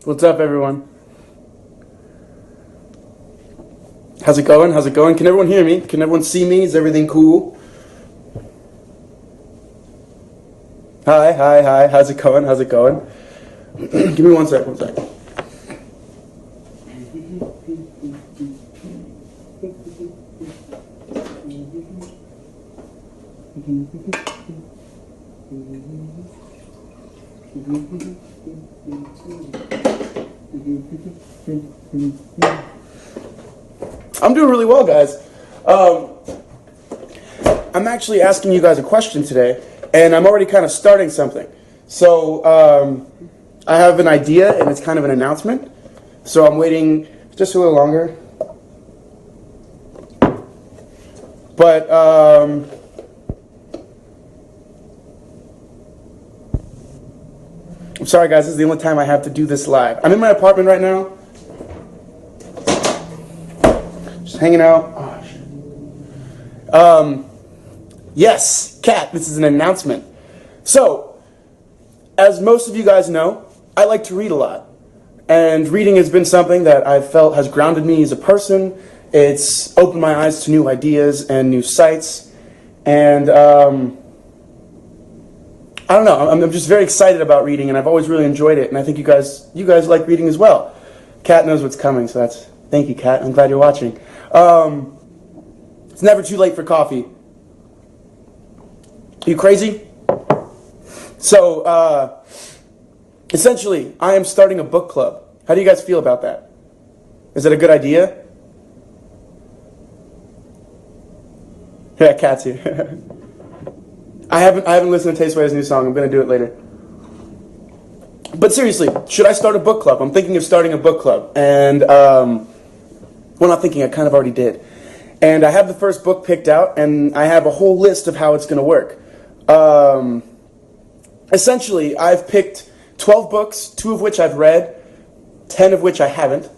What's up, everyone? How's it going? How's it going? Can everyone hear me? Can everyone see me? Is everything cool? Hi, hi, hi. How's it going? How's it going? Give me one sec, one sec. I'm doing really well, guys. I'm actually asking you guys a question today, and I'm already kind of starting something. So I have an idea, and it's kind of an announcement. So I'm waiting just a little longer. But I'm sorry, guys. This is the only time I have to do this live. I'm in my apartment right now. Hanging out. Oh, shit. Yes, Kat, this is an announcement. So, as most of you guys know, I like to read a lot. And reading has been something that I've felt has grounded me as a person. It's opened my eyes to new ideas and new sights. And I don't know, I'm just very excited about reading, and I've always really enjoyed it. And I think you guys like reading as well. Kat knows what's coming, so thank you, Kat. I'm glad you're watching. It's never too late for coffee. Are you crazy? So, essentially, I am starting a book club. How do you guys feel about that? Is that a good idea? Yeah, Kat's here. I haven't listened to Tasteway's new song. I'm going to do it later. But seriously, should I start a book club? I'm thinking of starting a book club. And, well, not thinking, I kind of already did. And I have the first book picked out, and I have a whole list of how it's going to work. Essentially, I've picked 12 books, 2 of which I've read, 10 of which I haven't.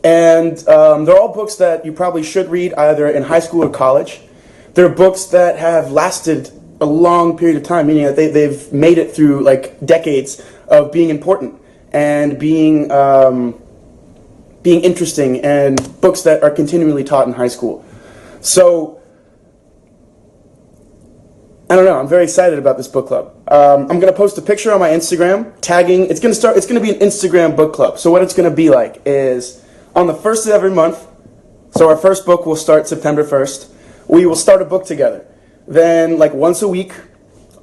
And they're all books that you probably should read either in high school or college. They're books that have lasted a long period of time, meaning that they've made it through like decades of being important and being interesting, and books that are continually taught in high school. So, I don't know, I'm very excited about this book club. I'm going to post a picture on my Instagram, tagging, it's going to be an Instagram book club. So what it's going to be like is, on the first of every month, so our first book will start September 1st, we will start a book together. Then, like once a week,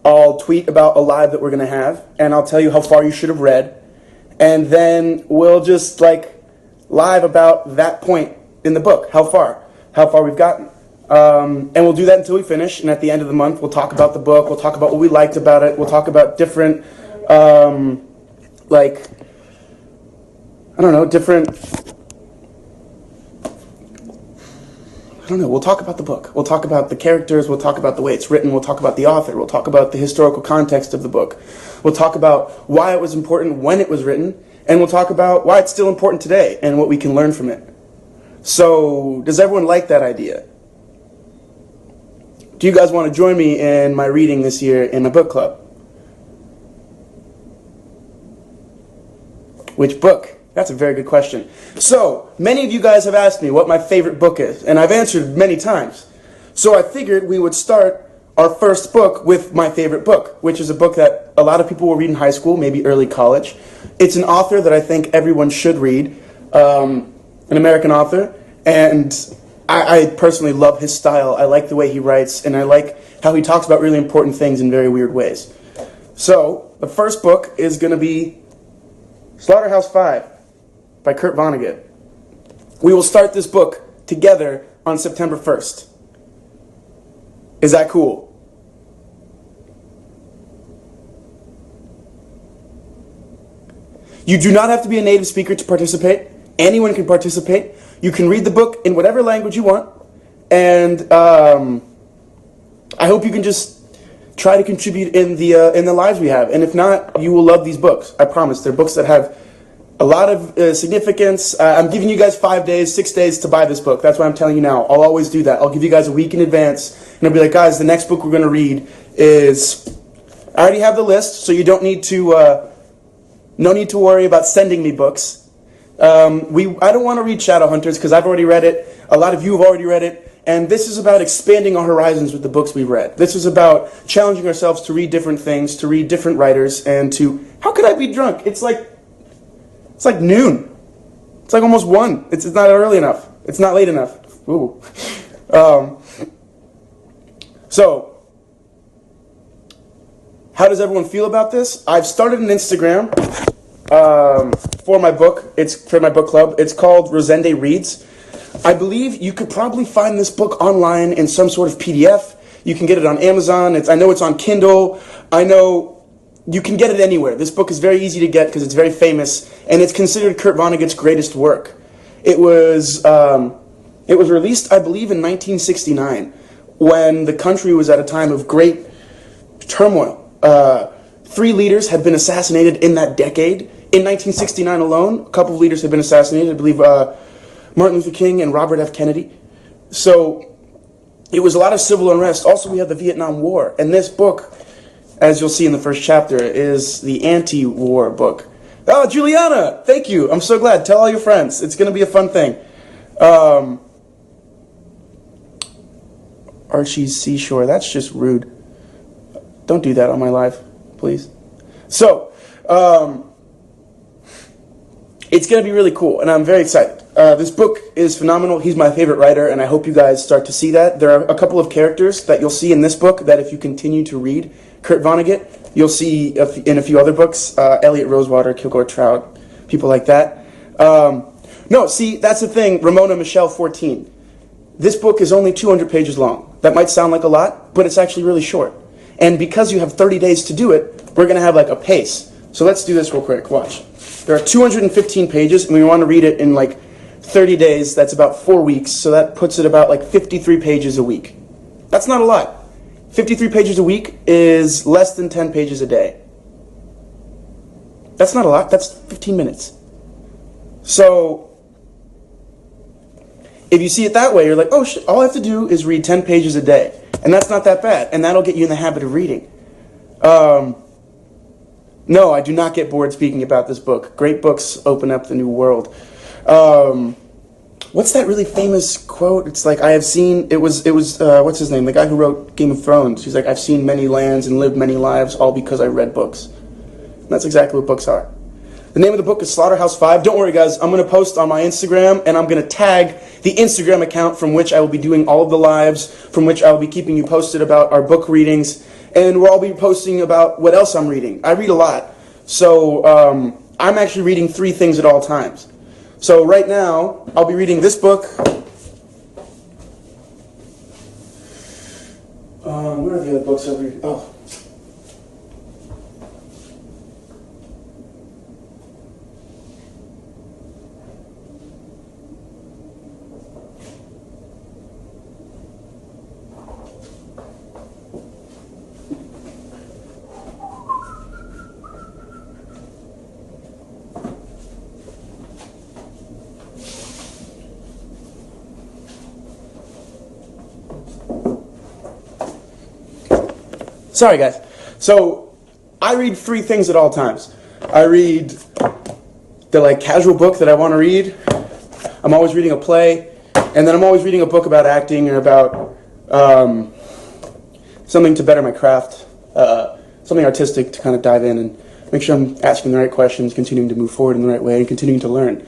I'll tweet about a live that we're going to have, and I'll tell you how far you should have read. And then we'll just like live about that point in the book, how far we've gotten. And we'll do that until we finish, and at the end of the month, we'll talk about the book, we'll talk about what we liked about it, we'll talk about different, we'll talk about the book. We'll talk about the characters, we'll talk about the way it's written, we'll talk about the author, we'll talk about the historical context of the book. We'll talk about why it was important when it was written, and we'll talk about why it's still important today and what we can learn from it. So, does everyone like that idea? Do you guys want to join me in my reading this year in my book club? Which book? That's a very good question. So, many of you guys have asked me what my favorite book is, and I've answered many times. So I figured we would start our first book with my favorite book, which is a book that a lot of people will read in high school, maybe early college. It's an author that I think everyone should read, an American author, and I personally love his style. I like the way he writes, and I like how he talks about really important things in very weird ways. So, the first book is going to be Slaughterhouse-Five by Kurt Vonnegut. We will start this book together on September 1st. Is that cool? You do not have to be a native speaker to participate. Anyone can participate. You can read the book in whatever language you want. And I hope you can just try to contribute in the lives we have. And if not, you will love these books. I promise. They're books that have a lot of significance. I'm giving you guys 5 days, 6 days to buy this book. That's why I'm telling you now. I'll always do that. I'll give you guys a week in advance, and I'll be like, guys, the next book we're going to read is... I already have the list, so you don't need to No need to worry about sending me books. I don't want to read Shadowhunters because I've already read it. A lot of you have already read it. And this is about expanding our horizons with the books we read. This is about challenging ourselves to read different things, to read different writers, and to... How could I be drunk? It's like noon. It's like almost 1. It's not early enough. It's not late enough. Ooh. So, how does everyone feel about this? I've started an Instagram for my book. It's for my book club. It's called Rosende Reads. I believe you could probably find this book online in some sort of PDF. You can get it on Amazon. I know it's on Kindle. I know you can get it anywhere. This book is very easy to get because it's very famous, and it's considered Kurt Vonnegut's greatest work. It was released, I believe, in 1969, when the country was at a time of great turmoil. 3 leaders had been assassinated in that decade. In 1969 alone, a couple of leaders had been assassinated. I believe Martin Luther King and Robert F. Kennedy. So it was a lot of civil unrest. Also, we had the Vietnam War. And this book, as you'll see in the first chapter, is the anti-war book. Oh, Juliana, thank you. I'm so glad. Tell all your friends. It's going to be a fun thing. Archie's Seashore. That's just rude. Don't do that on my live, please. So, it's going to be really cool, and I'm very excited. This book is phenomenal. He's my favorite writer, and I hope you guys start to see that. There are a couple of characters that you'll see in this book that if you continue to read Kurt Vonnegut, you'll see in a few other books, Elliot Rosewater, Kilgore Trout, people like that. No, see, that's the thing, Ramona Michelle 14. This book is only 200 pages long. That might sound like a lot, but it's actually really short. And because you have 30 days to do it, we're going to have like a pace. So let's do this real quick. Watch. There are 215 pages, and we want to read it in like 30 days. That's about 4 weeks. So that puts it about like 53 pages a week. That's not a lot. 53 pages a week is less than 10 pages a day. That's not a lot. That's 15 minutes. So if you see it that way, you're like, oh shit, all I have to do is read 10 pages a day. And that's not that bad. And that'll get you in the habit of reading. No, I do not get bored speaking about this book. Great books open up the new world. What's that really famous quote? It's like, I have seen, it was what's his name? The guy who wrote Game of Thrones. He's like, I've seen many lands and lived many lives, all because I read books. And that's exactly what books are. The name of the book is Slaughterhouse-5. Don't worry, guys. I'm going to post on my Instagram, and I'm going to tag the Instagram account from which I will be doing all of the lives, from which I will be keeping you posted about our book readings, and we'll all be posting about what else I'm reading. I read a lot. So I'm actually reading 3 things at all times. So right now, I'll be reading this book. Where are the other books over here? Oh. Sorry, guys. So, I read 3 things at all times. I read the like casual book that I want to read. I'm always reading a play, and then I'm always reading a book about acting or about something to better my craft, something artistic to kind of dive in and make sure I'm asking the right questions, continuing to move forward in the right way, and continuing to learn.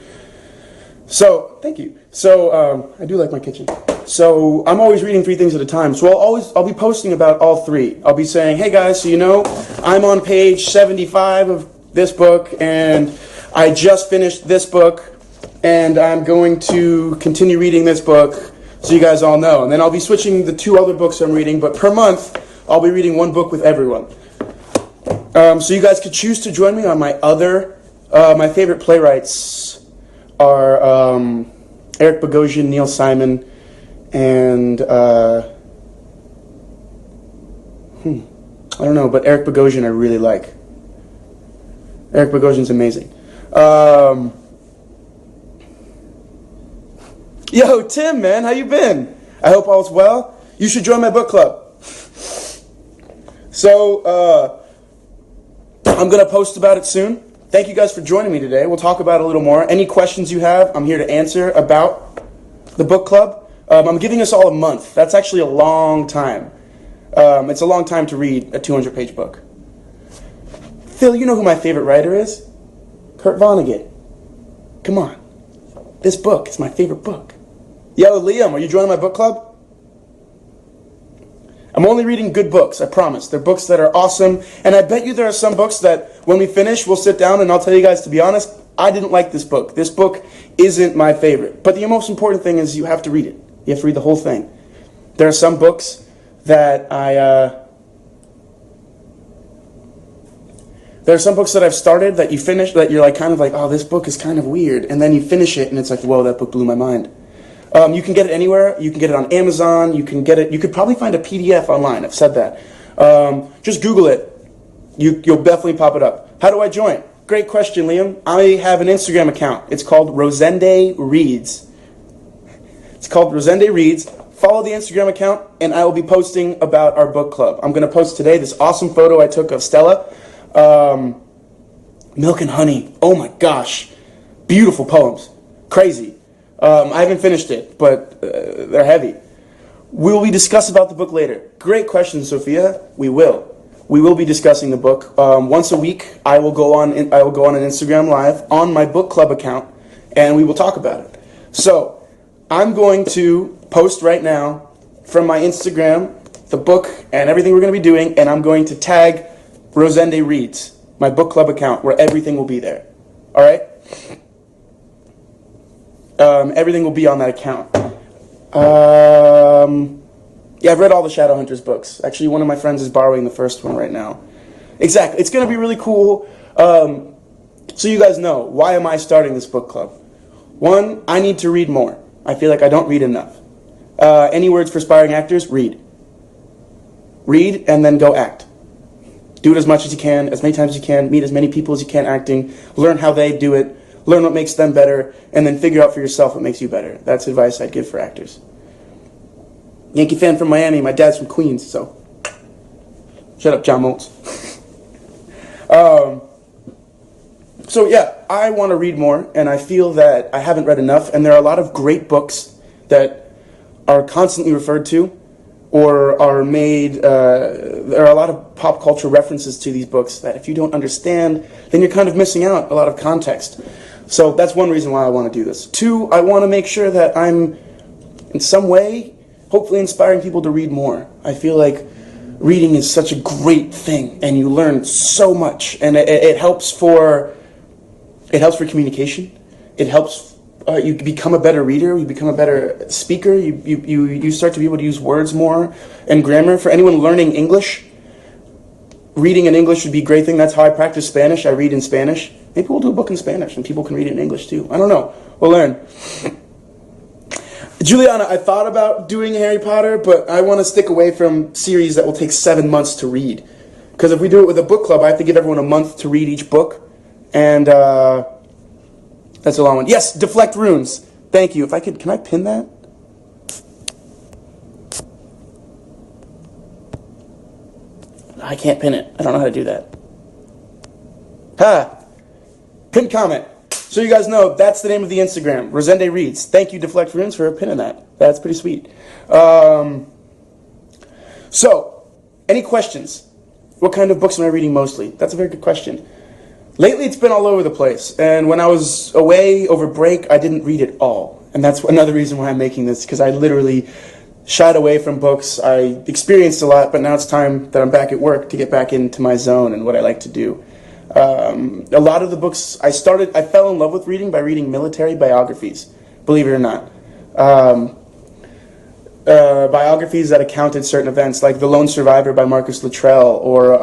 So, thank you. So, I do like my kitchen. So I'm always reading 3 things at a time. So I'll be posting about all 3. I'll be saying, hey guys, so you know, I'm on page 75 of this book, and I just finished this book, and I'm going to continue reading this book, so you guys all know. And then I'll be switching the 2 other books I'm reading, but per month, I'll be reading 1 book with everyone. So you guys could choose to join me on my other, my favorite playwrights are Eric Bogosian, Neil Simon, and I don't know, but Eric Bogosian I really like. Eric Bogosian's amazing. Yo, Tim, man, how you been? I hope all's well. You should join my book club. So, I'm going to post about it soon. thank you guys for joining me today. We'll talk about it a little more. Any questions you have, I'm here to answer about the book club. I'm giving us all a month. That's actually a long time. It's a long time to read a 200-page book. Phil, you know who my favorite writer is? Kurt Vonnegut. Come on. This book is my favorite book. Yo, Liam, are you joining my book club? I'm only reading good books, I promise. They're books that are awesome, and I bet you there are some books that when we finish, we'll sit down and I'll tell you guys, to be honest, I didn't like this book. This book isn't my favorite. But the most important thing is you have to read it. You have to read the whole thing. There are some books that I've started that you finish, that you're like kind of like, oh, this book is kind of weird, and then you finish it and it's like, whoa, that book blew my mind. You can get it anywhere. You can get it on Amazon. You can get it. You could probably find a PDF online. I've said that. Just Google it. You'll definitely pop it up. How do I join? Great question, Liam. I have an Instagram account. It's called Rosende Reads. It's called Rosende Reads. Follow the Instagram account, and I will be posting about our book club. I'm going to post today this awesome photo I took of Stella. Milk and Honey. Oh my gosh. Beautiful poems. Crazy. I haven't finished it, but they're heavy. We'll be discussing about the book later. Great question, Sophia. We will. We will be discussing the book. Once a week, I will go on an Instagram Live on my book club account, and we will talk about it. So, I'm going to post right now from my Instagram the book and everything we're going to be doing, and I'm going to tag Rosende Reads, my book club account, where everything will be there. All right? Everything will be on that account. Yeah, I've read all the Shadowhunters books. Actually, one of my friends is borrowing the first one right now. Exactly. It's going to be really cool. So you guys know, why am I starting this book club? One, I need to read more. I feel like I don't read enough. Any words for aspiring actors? Read. Read and then go act. Do it as much as you can, as many times as you can, meet as many people as you can acting, learn how they do it, learn what makes them better, and then figure out for yourself what makes you better. That's advice I'd give for actors. Yankee fan from Miami. My dad's from Queens, so shut up, John Moltz. So yeah, I want to read more, and I feel that I haven't read enough, and there are a lot of great books that are constantly referred to or are made, there are a lot of pop culture references to these books that if you don't understand, then you're kind of missing out a lot of context. So that's one reason why I want to do this. Two, I want to make sure that I'm, in some way, hopefully inspiring people to read more. I feel like reading is such a great thing, and you learn so much, and it helps for communication. It helps you become a better reader. You become a better speaker. You start to be able to use words more and grammar. For anyone learning English, reading in English would be a great thing. That's how I practice Spanish. I read in Spanish. Maybe we'll do a book in Spanish, and people can read it in English too. I don't know. We'll learn. Juliana, I thought about doing Harry Potter, but I want to stick away from series that will take 7 months to read. Because if we do it with a book club, I have to give everyone a month to read each book. And that's a long one. Yes, deflect runes. Thank you. If I could, can I pin that? I can't pin it. I don't know how to do that. Ha! Pin comment. So you guys know, that's the name of the Instagram. Rosende Reads. Thank you, Deflect Runes, for pinning that. That's pretty sweet. So, any questions? What kind of books am I reading mostly? That's a very good question. Lately, it's been all over the place. And when I was away over break, I didn't read it all. And that's another reason why I'm making this, because I literally shied away from books. I experienced a lot, but now it's time that I'm back at work to get back into my zone and what I like to do. A lot of the books I fell in love with reading by reading military biographies, believe it or not. Biographies that accounted certain events, like The Lone Survivor by Marcus Luttrell, or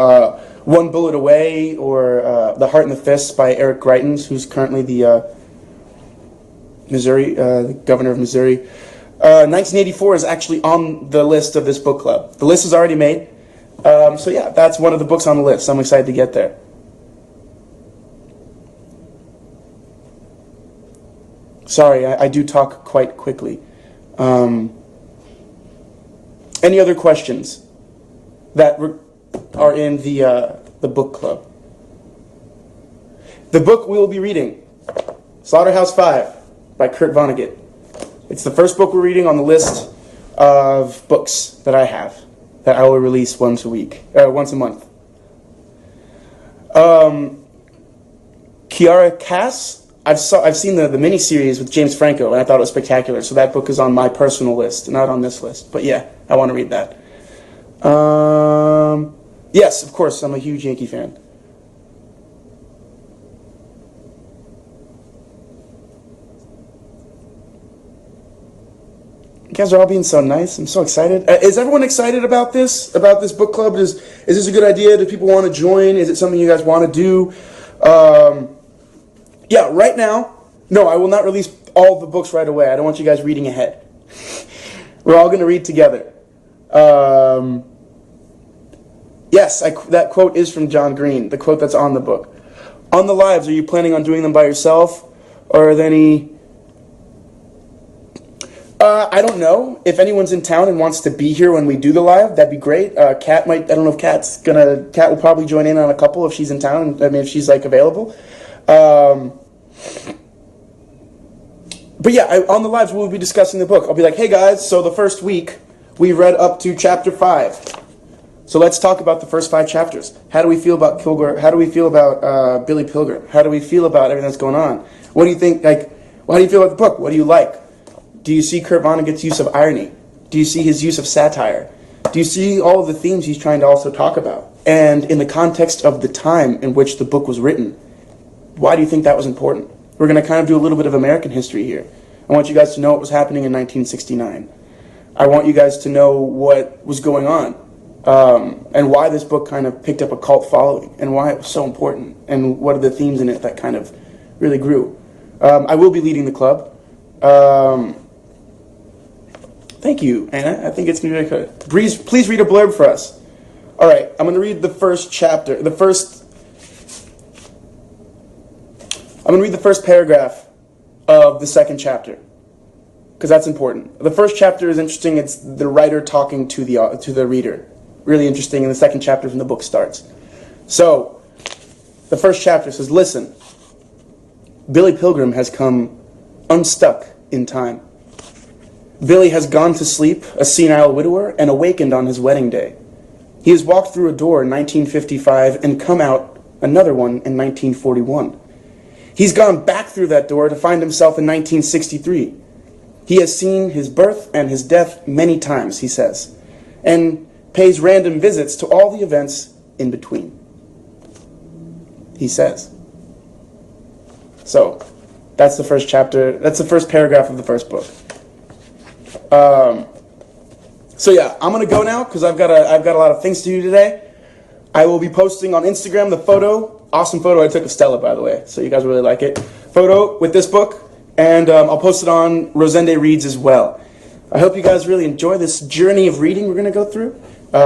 One Bullet Away, or The Heart and the Fist by Eric Greitens, who's currently the governor of Missouri. 1984 is actually on the list of this book club. The list is already made. So yeah, that's one of the books on the list. I'm excited to get there. Sorry, I do talk quite quickly. Any other questions that are in the book club? The book we will be reading, Slaughterhouse-Five by Kurt Vonnegut. It's the first book we're reading on the list of books that I have that I will release once a month. Kiara Cass, I've seen the miniseries with James Franco, and I thought it was spectacular. So that book is on my personal list, not on this list. But yeah, I want to read that. Yes, of course, I'm a huge Yankee fan. You guys are all being so nice. I'm so excited. Is everyone excited about this book club? Is this a good idea? Do people want to join? Is it something you guys want to do? Yeah, right now, no, I will not release all the books right away. I don't want you guys reading ahead. We're all going to read together. Yes, that quote is from John Green, the quote that's on the book. On the lives, are you planning on doing them by yourself? Or are there any... I don't know. If anyone's in town and wants to be here when we do the live, that'd be great. Kat might, I don't know if Kat will probably join in on a couple if she's in town, I mean, if she's, like, available. But yeah, on the lives, we'll be discussing the book. I'll be like, hey guys, so the first week, we read up to chapter 5. So let's talk about the first 5 chapters. How do we feel about Kilgore? How do we feel about Billy Pilgrim? How do we feel about everything that's going on? What do you think, like, how do you feel about the book? What do you like? Do you see Kurt Vonnegut's use of irony? Do you see his use of satire? Do you see all of the themes he's trying to also talk about? And in the context of the time in which the book was written, why do you think that was important? We're going to kind of do a little bit of American history here. I want you guys to know what was happening in 1969. I want you guys to know what was going on, and why this book kind of picked up a cult following, and why it was so important, and what are the themes in it that kind of really grew. I will be leading the club. Thank you, Anna. I think it's going to be very good. Please read a blurb for us. All right, I'm going to read the first chapter. I'm going to read the first paragraph of the second chapter, because that's important. The first chapter is interesting. It's the writer talking to the reader. Really interesting, and the second chapter from the book starts. So, the first chapter says, listen, Billy Pilgrim has come unstuck in time. Billy has gone to sleep, a senile widower, and awakened on his wedding day. He has walked through a door in 1955 and come out another one in 1941. He's gone back through that door to find himself in 1963. He has seen his birth and his death many times, he says, and pays random visits to all the events in between. He says. So, that's the first chapter. That's the first paragraph of the first book. So yeah, I'm gonna go now because I've got a lot of things to do today. I will be posting on Instagram the photo, awesome photo I took of Stella, by the way, so you guys really like it. Photo with this book, and I'll post it on Rosende Reads as well. I hope you guys really enjoy this journey of reading we're gonna go through.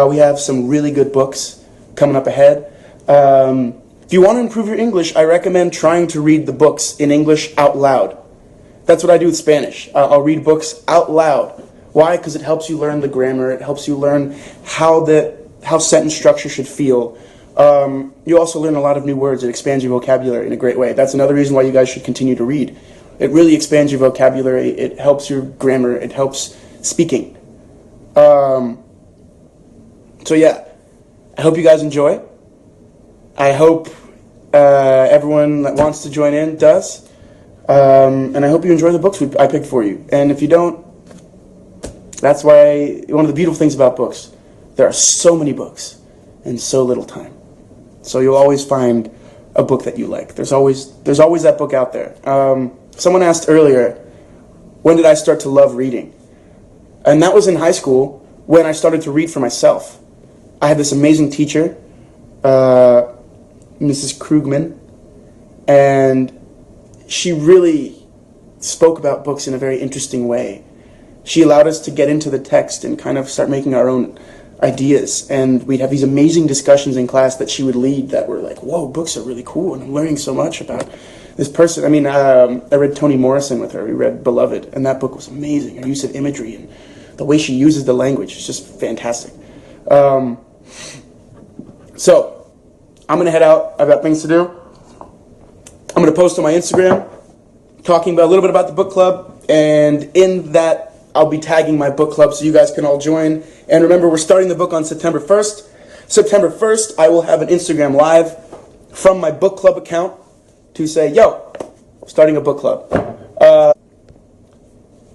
We have some really good books coming up ahead. If you want to improve your English, I recommend trying to read the books in English out loud. That's what I do with Spanish. I'll read books out loud. Why? Because it helps you learn the grammar. It helps you learn how sentence structure should feel. You also learn a lot of new words. It expands your vocabulary in a great way. That's another reason why you guys should continue to read. It really expands your vocabulary. It helps your grammar. It helps speaking. So yeah, I hope you guys enjoy. I hope everyone that wants to join in does. And I hope you enjoy the books I picked for you. And if you don't, that's why one of the beautiful things about books, there are so many books and so little time. So you'll always find a book that you like. There's always that book out there. Someone asked earlier, when did I start to love reading? And that was in high school when I started to read for myself. I had this amazing teacher, Mrs. Krugman, and she really spoke about books in a very interesting way. She allowed us to get into the text and kind of start making our own ideas. And we'd have these amazing discussions in class that she would lead that were like, whoa, books are really cool, and I'm learning so much about this person. I mean, I read Toni Morrison with her. We read Beloved, and that book was amazing. Her use of imagery and the way she uses the language is just fantastic. So, I'm going to head out. I've got things to do. I'm going to post on my Instagram talking about a little bit about the book club, and in that I'll be tagging my book club so you guys can all join. And remember, we're starting the book on September 1st. September 1st, I will have an Instagram live from my book club account to say, yo, starting a book club.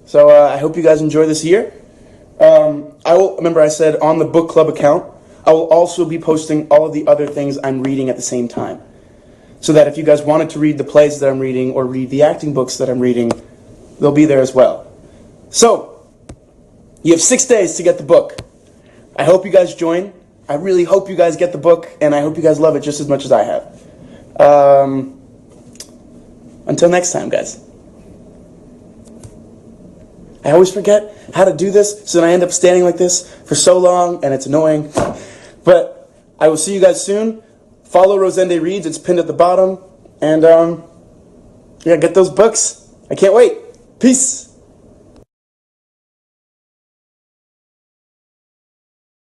So I hope you guys enjoy this year. Remember I said on the book club account, I will also be posting all of the other things I'm reading at the same time. So that if you guys wanted to read the plays that I'm reading or read the acting books that I'm reading, they'll be there as well. So, you have 6 days to get the book. I hope you guys join. I really hope you guys get the book, and I hope you guys love it just as much as I have. Until next time, guys. I always forget how to do this, so then I end up standing like this for so long, and it's annoying. But I will see you guys soon. Follow Rosende Reads. It's pinned at the bottom. And, yeah, get those books. I can't wait. Peace.